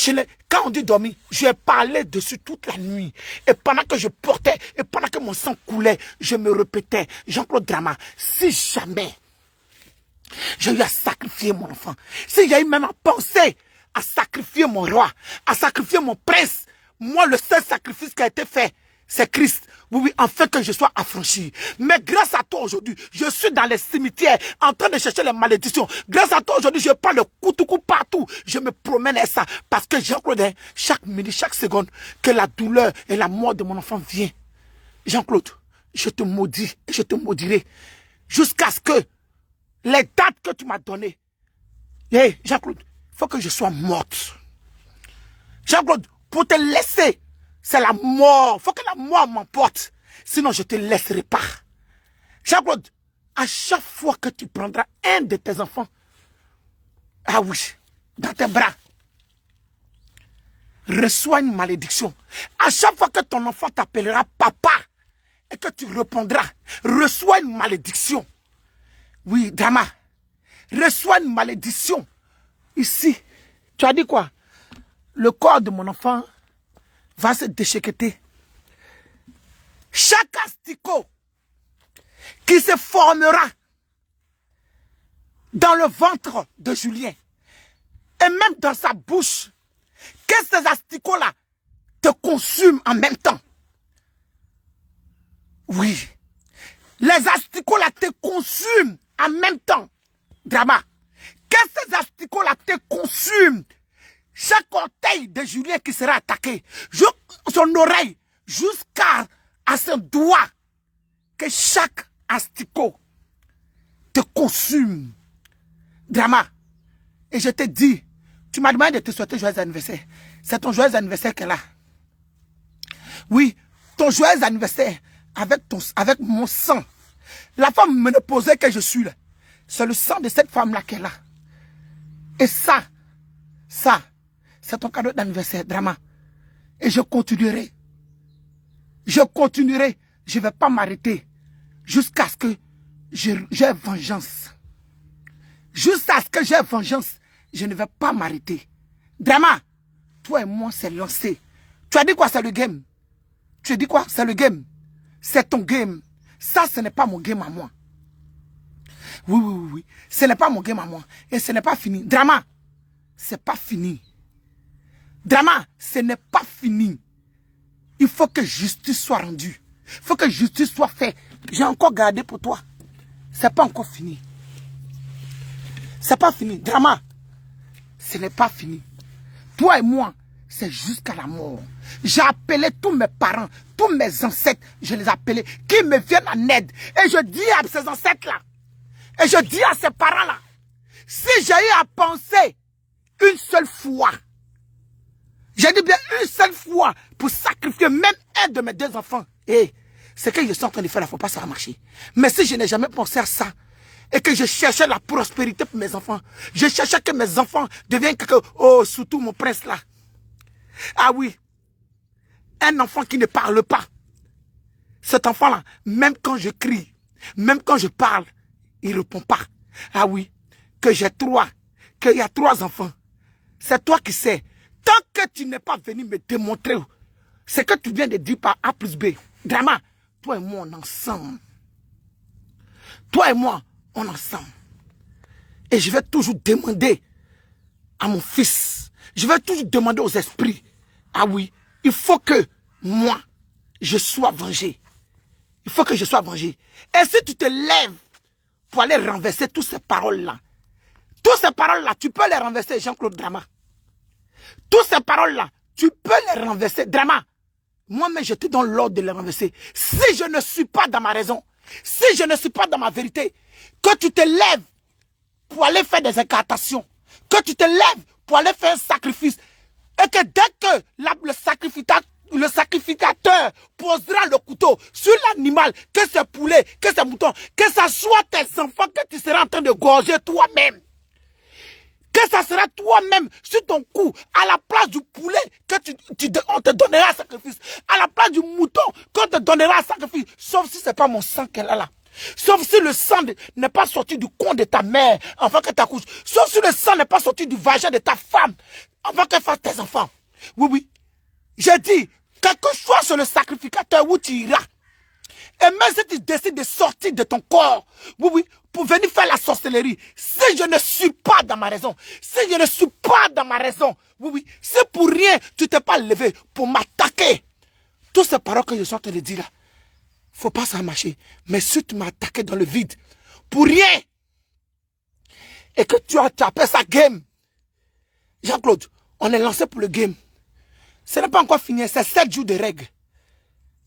A: quand on dit dormir, je parlais dessus toute la nuit. Et pendant que je portais, et pendant que mon sang coulait, je me répétais, Jean-Claude Drama, si jamais j'ai eu à sacrifier mon enfant, si j'ai eu même à penser à sacrifier mon roi, à sacrifier mon prince, moi le seul sacrifice qui a été fait, c'est Christ. Oui, oui, afin que je sois affranchi. Mais grâce à toi aujourd'hui, je suis dans les cimetières en train de chercher les malédictions. Grâce à toi aujourd'hui, je prends le coup partout. Je me promène à ça. Parce que Jean-Claude, chaque minute, chaque seconde, que la douleur et la mort de mon enfant vient. Jean-Claude, je te maudis et je te maudirai. Jusqu'à ce que les dates que tu m'as données. Hey, Jean-Claude, il faut que je sois morte. Jean-Claude, pour te laisser, c'est la mort. Il faut que la mort m'emporte. Sinon, je ne te laisserai pas. Jean-Claude, à chaque fois que tu prendras un de tes enfants, ah oui, dans tes bras, reçois une malédiction. À chaque fois que ton enfant t'appellera papa et que tu répondras, reçois une malédiction. Oui, Drama, reçois une malédiction. Ici, tu as dit quoi? Le corps de mon enfant va se déchiqueter. Chaque asticot qui se formera dans le ventre de Julien et même dans sa bouche, que ces asticots-là te consument en même temps. Oui, les asticots-là te consument en même temps. Drama, que ces asticots-là te consument. Chaque orteil de Julien qui sera attaqué, son oreille jusqu'à son doigt, que chaque asticot te consume. Drama. Et je te dis, tu m'as demandé de te souhaiter joyeux anniversaire. C'est ton joyeux anniversaire qu'elle a. Oui, ton joyeux anniversaire avec mon sang. La femme me ne posait que je suis là. C'est le sang de cette femme-là qu'elle a. Et ça, c'est ton cadeau d'anniversaire, Drama. Et je continuerai. Je continuerai. Je ne vais pas m'arrêter jusqu'à ce que j'ai vengeance. Jusqu'à ce que j'ai vengeance, je ne vais pas m'arrêter. Drama, toi et moi, c'est lancé. Tu as dit quoi, c'est le game? Tu as dit quoi, c'est le game? C'est ton game. Ça, ce n'est pas mon game à moi. Oui. Ce n'est pas mon game à moi. Et ce n'est pas fini. Drama, c'est pas fini. Drama, ce n'est pas fini. Il faut que justice soit rendue. Il faut que justice soit faite. J'ai encore gardé pour toi. C'est pas encore fini. C'est pas fini. Drama, ce n'est pas fini. Toi et moi, c'est jusqu'à la mort. J'ai appelé tous mes parents, tous mes ancêtres, je les ai appelés, qui me viennent en aide. Et je dis à ces ancêtres-là, et je dis à ces parents-là, si j'ai eu à penser une seule fois, j'ai dit bien une seule fois, pour sacrifier même un de mes deux enfants, et c'est que je suis en train de faire, il ne faut pas ça marcher. Mais si je n'ai jamais pensé à ça, et que je cherchais la prospérité pour mes enfants, je cherchais que mes enfants deviennent quelqu'un, oh, surtout mon prince là. Ah oui, un enfant qui ne parle pas. Cet enfant-là, même quand je crie, même quand je parle, il ne répond pas. Ah oui, qu'il y a 3 enfants. C'est toi qui sais. Tant que tu n'es pas venu me démontrer ce que tu viens de dire par A plus B. Drama, toi et moi, on est ensemble. Toi et moi, on est ensemble. Et je vais toujours demander à mon fils, je vais toujours demander aux esprits, ah oui, il faut que moi, je sois vengé. Il faut que je sois vengé. Et si tu te lèves pour aller renverser toutes ces paroles-là, tu peux les renverser, Jean-Claude Drama. Toutes ces paroles-là, tu peux les renverser, Drama. Moi-même, je te donne l'ordre de les renverser. Si je ne suis pas dans ma raison, si je ne suis pas dans ma vérité, que tu te lèves pour aller faire des incantations, que tu te lèves pour aller faire un sacrifice, et que dès que le sacrificateur posera le couteau sur l'animal, que c'est poulet, que c'est mouton, que ce soit tes enfants que tu seras en train de gorger toi-même, que ça sera toi-même sur ton cou, à la place du poulet que on te donnera à sacrifice, à la place du mouton qu'on te donnera à sacrifice, sauf si ce n'est pas mon sang qu'elle a là. Sauf si le sang n'est pas sorti du cône de ta mère avant que tu accouches. Sauf si le sang n'est pas sorti du vagin de ta femme avant qu'elle fasse tes enfants. Oui. J'ai dit, quel que soit sur le sacrificateur où tu iras, et même si tu décides de sortir de ton corps, pour venir faire la sorcellerie, si je ne suis pas dans ma raison, si pour rien tu t'es pas levé pour m'attaquer, toutes ces paroles que je suis en train de dire là, faut pas ça marcher. Mais si tu m'as attaqué dans le vide, pour rien, et que tu appelles ça game, Jean-Claude, on est lancé pour le game. Ce n'est pas encore fini, c'est 7 jours de règles.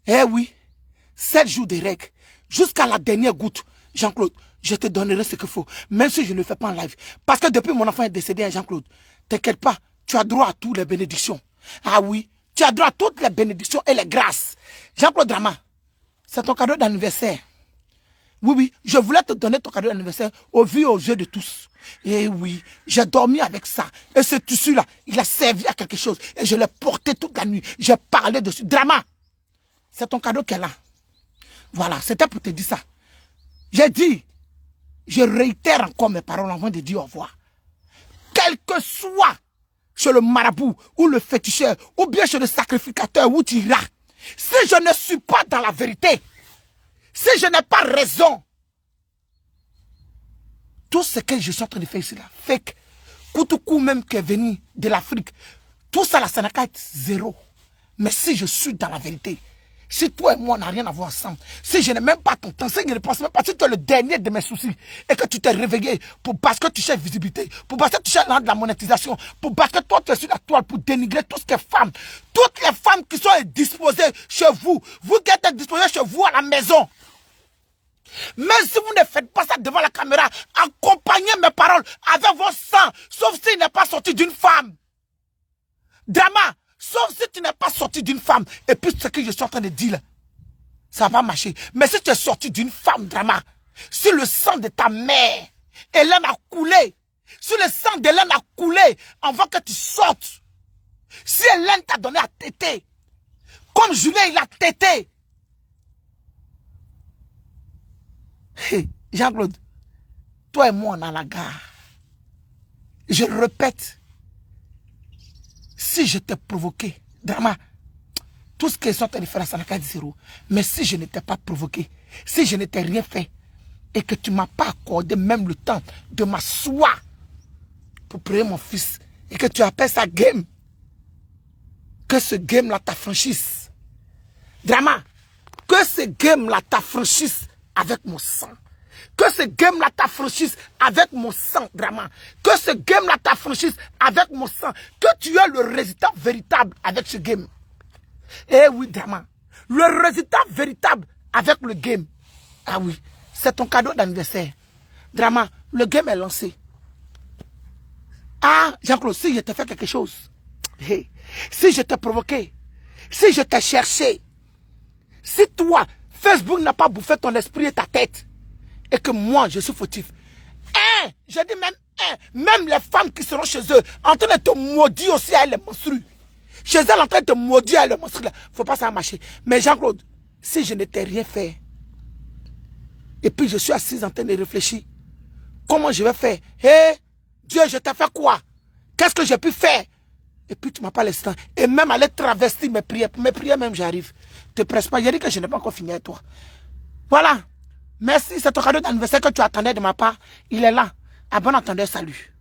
A: Eh oui, 7 jours de règles. Jusqu'à la dernière goutte, Jean-Claude, je te donnerai ce qu'il faut, même si je ne le fais pas en live. Parce que depuis mon enfant est décédé, Jean-Claude, t'inquiète pas, tu as droit à toutes les bénédictions. Ah oui, tu as droit à toutes les bénédictions et les grâces. Jean-Claude Drama, c'est ton cadeau d'anniversaire. Oui, je voulais te donner ton cadeau d'anniversaire au vu et au jeu de tous. Et oui, j'ai dormi avec ça. Et ce tissu-là, il a servi à quelque chose. Et je l'ai porté toute la nuit. J'ai parlé dessus. Drama, c'est ton cadeau qu'elle a. Voilà, c'était pour te dire ça. J'ai dit, je réitère encore mes paroles avant de dire au revoir. Quel que soit chez le marabout ou le féticheur ou bien chez le sacrificateur où tu iras, si je ne suis pas dans la vérité, si je n'ai pas raison, tout ce que je suis en train de faire ici, là, fake, Koutoukou même qui est venu de l'Afrique, tout ça là, ça n'a qu'à être 0. Mais si je suis dans la vérité, si toi et moi on n'a rien à voir ensemble, si je n'ai même pas ton temps, si je ne pense même pas, si tu es le dernier de mes soucis et que tu t'es réveillé parce que tu cherches visibilité, parce que tu cherches de la monétisation, parce que toi tu es sur la toile pour dénigrer tout ce qui est femme, toutes les femmes qui sont disposées chez vous, vous qui êtes disposées chez vous à la maison, Même si vous ne faites pas ça devant la caméra, accompagnez mes paroles avec vos sangs, sauf s'il n'est pas sorti d'une femme. Drama, sauf si tu n'es pas sorti d'une femme. Et puis ce que je suis en train de dire là, ça va marcher. Mais si tu es sorti d'une femme, Drama, si le sang de ta mère, Hélène a coulé, si le sang d'Hélène a coulé avant que tu sortes, si Hélène t'a donné à téter, comme Julien il a tété, hey, Jean-Claude, toi et moi on est à la gare. Je le répète, si je t'ai provoqué, Drama, tout ce qui est sorti de faire ça n'a qu'à 0. Mais si je ne t'ai pas provoqué, si je ne t'ai rien fait, et que tu ne m'as pas accordé même le temps de m'asseoir pour prier mon fils, et que tu appelles ça game, que ce game-là t'affranchisse. Drama, que ce game-là t'affranchisse avec mon sang. Que ce game-là t'affranchisse avec mon sang, Drama. Que ce game-là t'affranchisse avec mon sang. Que tu aies le résultat véritable avec ce game. Eh oui, Drama. Le résultat véritable avec le game. Ah oui, c'est ton cadeau d'anniversaire. Drama, le game est lancé. Ah, Jean-Claude, si je t'ai fait quelque chose, hey, si je t'ai provoqué, si je t'ai cherché, si toi, Facebook n'a pas bouffé ton esprit et ta tête, et que moi, je suis fautif, je dis même les femmes qui seront chez eux, en train de te maudire aussi à les monstrues. Chez elles, en train de te maudire à les monstrues, il ne faut pas ça marcher. Mais Jean-Claude, si je ne t'ai rien fait, et puis je suis assise en train de réfléchir, comment je vais faire? Hé, Dieu, je t'ai fait quoi? Qu'est-ce que j'ai pu faire? Et puis tu m'as pas laissé temps. Et même aller travestir mes prières même j'arrive. Te presse pas, j'ai dit que je n'ai pas encore fini avec toi. Voilà. Merci, c'est ton cadeau d'anniversaire que tu attendais de ma part. Il est là. À bon entendeur, salut.